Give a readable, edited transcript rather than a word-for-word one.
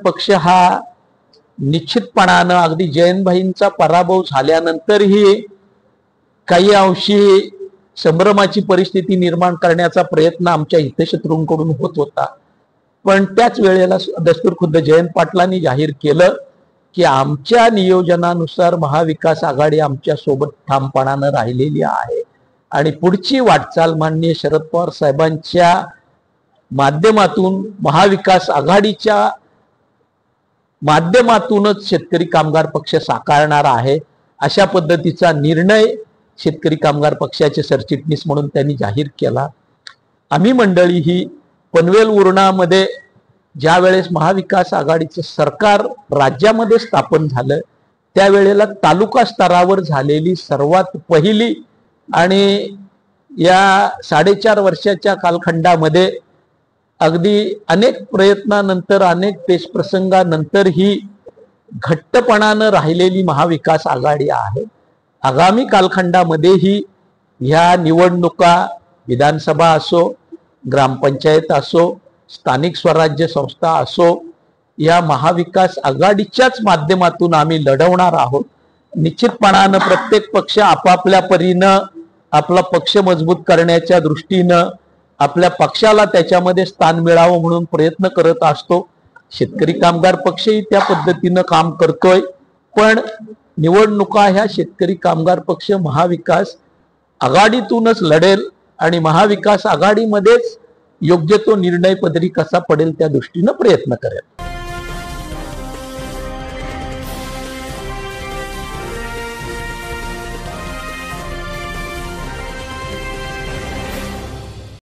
पक्ष हा निश्चितपणानं अगदी जयंतभाईंचा पराभव झाल्यानंतरही काही अंशी संभ्रमाची परिस्थिती निर्माण करण्याचा प्रयत्न आमच्या हितशत्रूंकडून होत होता। पण त्याच वेळेला दस्तूरखुद्द जयंत पाटलांनी जाहीर केलं की आमच्या नियोजनानुसार महाविकास आघाडी आमच्या सोबत ठामपणानं राहिलेली आहे आणि पुढची वाटचाल माननीय शरद पवार साहेबांच्या माध्यमातून महाविकास आघाडीच्या माध्यमातूनच शेतकरी कामगार पक्ष साकारणार आहे, अशा पद्धतीचा निर्णय शेतकरी कामगार पक्षाचे सरचिटणीस म्हणून त्यांनी जाहीर केला। आम्ही मंडळी ही पनवेल उरणामध्ये ज्या वेळेस महाविकास आघाडीचं सरकार राज्यामध्ये स्थापन झालं त्यावेळेला तालुका स्तरावर झालेली सर्वात पहिली आणि या 4.5 वर्षाच्या कालखंडामध्ये अगदी अनेक प्रयत्नानंतर अनेक पेचप्रसंगानंतर ही घट्टपणानं राहिलेली महाविकास आघाडी आहे। आगामी कालखंडामध्येही ह्या निवडणुका विधानसभा असो, ग्रामपंचायत असो, स्थानिक स्वराज्य संस्था असो, या महाविकास आघाडीच्याच माध्यमातून आम्ही लढवणार आहोत। निश्चितपणानं प्रत्येक पक्ष आपापल्या परीनं आपला पक्ष मजबूत करण्याच्या दृष्टीनं आपल्या पक्षाला त्याच्यामध्ये स्थान मिळावं म्हणून प्रयत्न करत असतो। शेतकरी कामगार पक्षही त्या पद्धतीनं काम करतोय, पण निवडणुका ह्या शेतकरी कामगार पक्ष महाविकास आघाडीतूनच लढेल आणि महाविकास आघाडीमध्येच योग्य तो निर्णय पदरी कसा पडेल त्या दृष्टीनं प्रयत्न करेल।